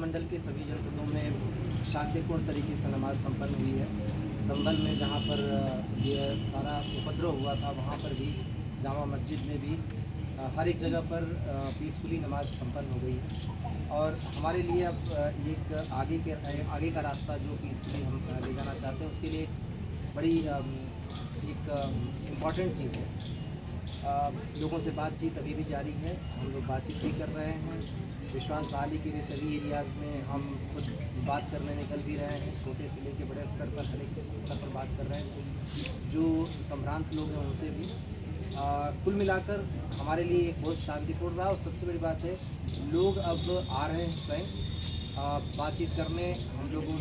मंडल के सभी जनपदों में शांतिपूर्ण तरीके से नमाज संपन्न हुई है। संभल में जहाँ पर ये सारा उपद्रव हुआ था वहाँ पर भी जामा मस्जिद में भी हर एक जगह पर पीसफुली नमाज संपन्न हो गई है। और हमारे लिए अब एक आगे का रास्ता जो पीसफुली हम ले जाना चाहते हैं उसके लिए बड़ी एक इम्पॉर्टेंट चीज़ है। लोगों से बातचीत अभी भी जारी है, हम लोग बातचीत भी कर रहे हैं। विश्वास बहाली के लिए सभी एरियाज़ में हम खुद बात करने निकल भी रहे हैं, छोटे से लेकर बड़े स्तर पर हर एक स्तर पर बात कर रहे हैं। जो संभ्रांत लोग हैं उनसे भी कुल मिलाकर हमारे लिए एक बहुत शांतिपूर्ण रहा। और सबसे बड़ी बात है लोग अब आ रहे हैं स्वयं बातचीत करने, हम लोगों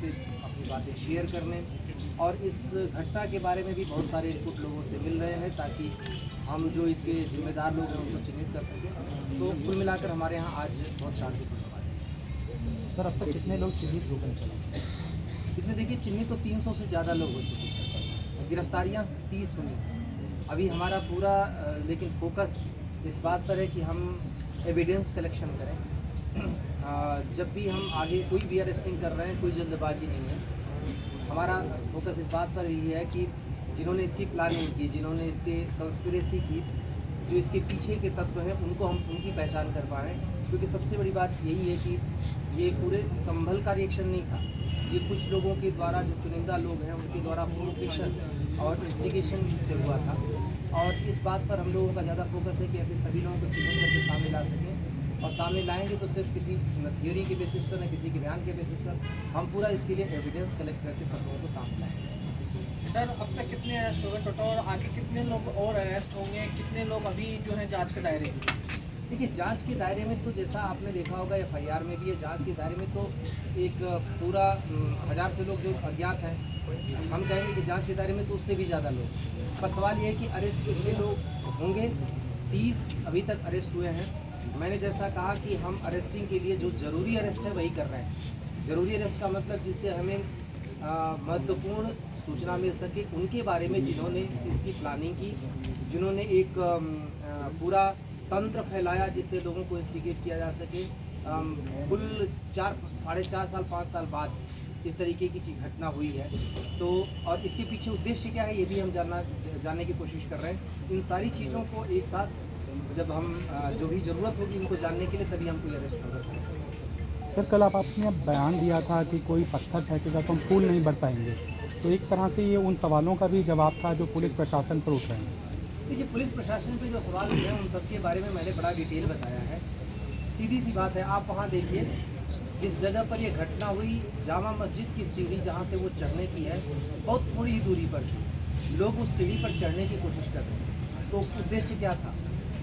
से अपनी बातें शेयर करने, और इस घटना के बारे में भी बहुत सारे इनपुट लोगों से मिल रहे हैं ताकि हम जो इसके जिम्मेदार लोग हैं उनको चिन्हित कर सकें। तो कुल मिलाकर हमारे यहाँ आज बहुत शांतिपूर्ण बात है। सर, अब तक कितने लोग चिन्हित हो गए चला? इसमें देखिए चिन्हित तो 300 से ज़्यादा लोग हो चुके हैं, गिरफ्तारियाँ 30 हुई। अभी हमारा पूरा लेकिन फोकस इस बात पर है कि हम एविडेंस कलेक्शन करें। जब भी हम आगे कोई भी अरेस्टिंग कर रहे हैं कोई जल्दबाजी नहीं है। हमारा फोकस इस बात पर ही है कि जिन्होंने इसकी प्लानिंग की, जिन्होंने इसके कंस्पिरेसी की, जो इसके पीछे के तत्व हैं उनको हम उनकी पहचान कर पाएँ। क्योंकि सबसे बड़ी बात यही है कि ये पूरे संभल का रिएक्शन नहीं था, ये कुछ लोगों के द्वारा जो चुनिंदा लोग हैं उनके द्वारा प्रोवोकेशन और इंस्टिगेशन से हुआ था। और इस बात पर हम लोगों का ज़्यादा फोकस है कि ऐसे सभी लोगों को चिन्हित करके सामने ला सकें। और सामने लाएंगे तो सिर्फ किसी थियोरी के बेसिस पर, न किसी के बयान के बेसिस पर, हम पूरा इसके लिए एविडेंस कलेक्ट करके सब लोगों को सामने लाएंगे। सर, अब तक कितने अरेस्ट हो गए टोटल और आगे कितने लोग और अरेस्ट होंगे, कितने लोग अभी जो है जांच के दायरे में? देखिए जांच के दायरे में तो जैसा आपने देखा होगा एफआईआर में भी है, जांच के दायरे में तो एक पूरा 1000 से लोग जो अज्ञात हैं, हम कहेंगे कि जांच के दायरे में तो उससे भी ज़्यादा लोग। पर सवाल ये है कि अरेस्ट कितने लोग होंगे। 30 अभी तक अरेस्ट हुए हैं। मैंने जैसा कहा कि हम अरेस्टिंग के लिए जो ज़रूरी अरेस्ट है वही कर रहे हैं। ज़रूरी अरेस्ट का मतलब जिससे हमें महत्वपूर्ण सूचना मिल सके उनके बारे में जिन्होंने इसकी प्लानिंग की, जिन्होंने एक पूरा तंत्र फैलाया जिससे लोगों को इंस्टिगेट किया जा सके। कुल 4-4.5 साल 5 साल बाद इस तरीके की घटना हुई है। तो और इसके पीछे उद्देश्य क्या है ये भी हम जानने की कोशिश कर रहे हैं। इन सारी चीज़ों को एक साथ जब हम जो भी ज़रूरत होगी इनको जानने के लिए तभी हम कोई अरेस्ट होगा। सर, कल आपने बयान दिया था कि कोई पत्थर फेंकेगा तो हम फूल नहीं बरसाएंगे, तो एक तरह से ये उन सवालों का भी जवाब था जो पुलिस प्रशासन पर उठ रहे हैं। देखिए पुलिस प्रशासन पे जो सवाल उठे हैं उन सब के बारे में मैंने बड़ा डिटेल बताया है। सीधी सी बात है, आप वहाँ देखिए जिस जगह पर ये घटना हुई, जामा मस्जिद की सीढ़ी जहाँ से वो चढ़ने की है बहुत थोड़ी ही दूरी पर थी। लोग उस सीढ़ी पर चढ़ने की कोशिश कर रहे हैं। तो उद्देश्य क्या था?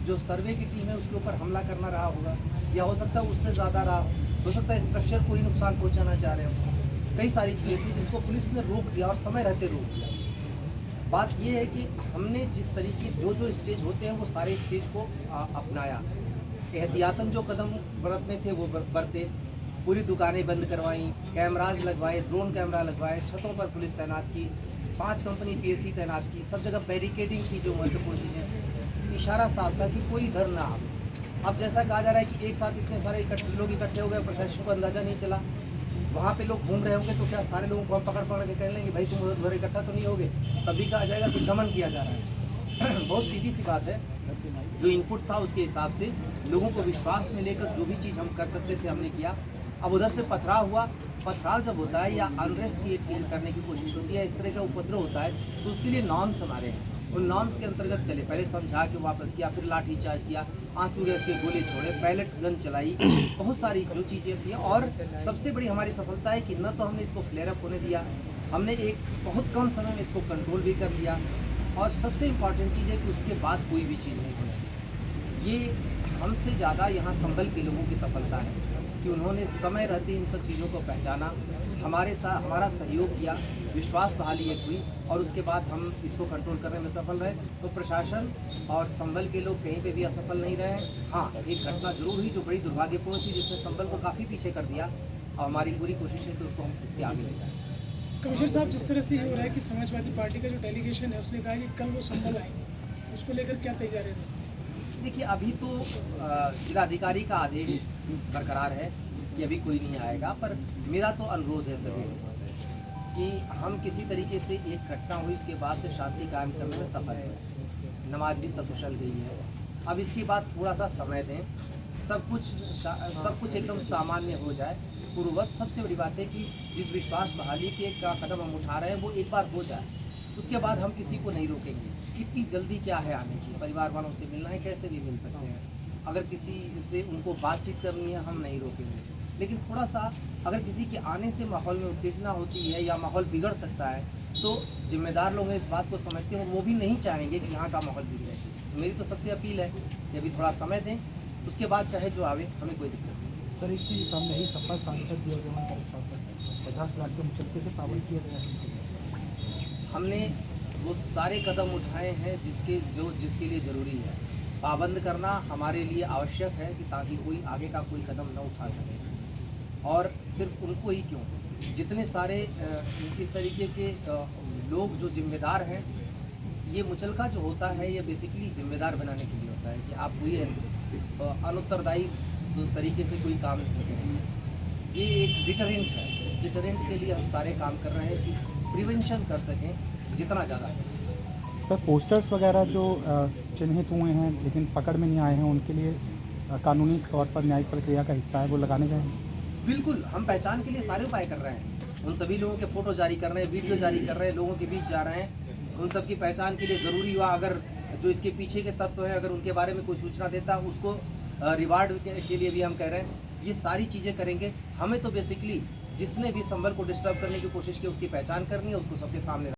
जो सर्वे की टीम है उसके ऊपर हमला करना रहा होगा, या हो सकता है उससे ज़्यादा रहा हो सकता है स्ट्रक्चर को ही नुकसान पहुंचाना चाह रहे हो। कई सारी चीज़ें थी जिसको पुलिस ने रोक दिया और समय रहते रोक दिया। बात यह है कि हमने जिस तरीके जो स्टेज होते हैं वो सारे स्टेज को अपनाया। एहतियातन जो कदम बरतने थे वो बरते। पूरी दुकानें बंद करवाई, कैमराज लगवाए, ड्रोन कैमरा लगवाए, छतों पर पुलिस तैनात की, 5 कंपनी पीएसी तैनात की, सब जगह बैरिकेडिंग की। जो महत्वपूर्ण चीज़ें, इशारा साफ था कि कोई इधर ना आए। अब जैसा कहा जा रहा है कि एक साथ इतने सारे लोग इकट्ठे हो गए, प्रशासन को अंदाज़ा नहीं चला। वहाँ पे लोग घूम रहे होंगे तो क्या सारे लोगों को हम पकड़ के कह लेंगे भाई तुम उधर इकट्ठा तो नहीं होगे? तभी कहा जाएगा कि दमन किया जा रहा है। बहुत सीधी सी बात है, जो इनपुट था उसके हिसाब से लोगों को विश्वास में लेकर जो भी चीज़ हम कर सकते थे हमने किया। अब उधर से पथराव हुआ। पथराव जब होता है या अनरेस्ट क्रिएट करने की कोशिश होती है, इस तरह का उपद्रव होता है, तो उसके लिए नॉर्म्स हमारे हैं। उन नॉर्म्स के अंतर्गत चले। पहले समझा के वापस किया, फिर लाठी चार्ज किया, आंसू गैस के गोले छोड़े, पैलेट गन चलाई, बहुत सारी जो चीज़ें थी। और सबसे बड़ी हमारी सफलता है कि न तो हमने इसको फ्लेयर अप होने दिया, हमने एक बहुत कम समय में इसको कंट्रोल भी कर लिया। और सबसे इम्पॉर्टेंट चीज़ है कि उसके बाद कोई भी चीज़ नहीं हुई। ये हमसे ज़्यादा यहाँ संभल के लोगों की सफलता है कि उन्होंने समय रहते इन सब चीज़ों को पहचाना, हमारा सहयोग किया, विश्वास बहाली एक हुई, और उसके बाद हम इसको कंट्रोल करने में सफल रहे। तो प्रशासन और संभल के लोग कहीं पे भी असफल नहीं रहे। हाँ, एक घटना जरूर हुई जो बड़ी दुर्भाग्यपूर्ण थी, जिसने संभल को काफ़ी पीछे कर दिया, और हमारी पूरी कोशिश है कि उसको हम इसके आगे ले जाएं। कमिश्नर साहब, जिस तरह से ये हो रहा है कि समाजवादी पार्टी का जो डेलीगेशन है उसने कहा कि कल वो संभल आएंगे, उसको लेकर क्या तैयारी है? देखिए, अभी तो जिलाधिकारी का आदेश बरकरार है। कि अभी कोई नहीं आएगा, पर मेरा तो अनुरोध है सभी लोगों से कि हम किसी तरीके से एक घटना हुई उसके बाद से शांति कायम करने में सफल हुए, नमाज भी सकुशल गई है। अब इसके बाद थोड़ा सा समय दें, सब कुछ एकदम सामान्य हो जाए पूर्ववत। सबसे बड़ी बात है कि जिस विश्वास बहाली के का कदम हम उठा रहे हैं वो एक बार हो जाए, उसके बाद हम किसी को नहीं रोकेंगे। कितनी जल्दी क्या है आने की, परिवार वालों से मिलना है, कैसे भी मिल सकते हैं। अगर किसी से उनको बातचीत करनी है हम नहीं रोकेंगे, लेकिन थोड़ा सा अगर किसी के आने से माहौल में उत्तेजना होती है या माहौल बिगड़ सकता है तो जिम्मेदार लोग इस बात को समझते हैं, वो भी नहीं चाहेंगे कि यहाँ का माहौल बिगड़े। मेरी तो सबसे अपील है कि अभी थोड़ा समय दें, उसके बाद चाहे जो आवे, हमें कोई दिक्कत नहीं। सर इसी सामने ही सपा सांसद दिया गया 50 लाख के मुचलके से पाबंद किया गया है। हमने वो सारे कदम उठाए हैं जिसके लिए ज़रूरी है। पाबंद करना हमारे लिए आवश्यक है कि ताकि कोई आगे का कोई कदम न उठा सके। और सिर्फ उनको ही क्यों, जितने सारे इस तरीके के लोग जो जिम्मेदार हैं, ये मुचलका जो होता है ये बेसिकली जिम्मेदार बनाने के लिए होता है कि आप कोई अनुत्तरदायी तरीके से कोई काम नहीं करेंगे। ये एक डिटरेंट है, उस डिटरेंट के लिए हम सारे काम कर रहे हैं कि प्रिवेंशन कर सकें जितना ज़्यादा है। सर पोस्टर्स वगैरह जो चिन्हित हुए हैं लेकिन पकड़ में नहीं आए हैं, उनके लिए कानूनी तौर पर न्यायिक प्रक्रिया का हिस्सा है, वो लगाने जाएंगे? बिल्कुल, हम पहचान के लिए सारे उपाय कर रहे हैं। उन सभी लोगों के फ़ोटो जारी कर रहे हैं, वीडियो जारी कर रहे हैं, लोगों के बीच जा रहे हैं। उन सब की पहचान के लिए ज़रूरी हुआ, अगर जो इसके पीछे के तत्व हैं अगर उनके बारे में कोई सूचना देता है उसको रिवार्ड के लिए भी हम कह रहे हैं। ये सारी चीज़ें करेंगे। हमें तो बेसिकली जिसने भी संबल को डिस्टर्ब करने की कोशिश की उसकी पहचान करनी है, उसको सबके सामने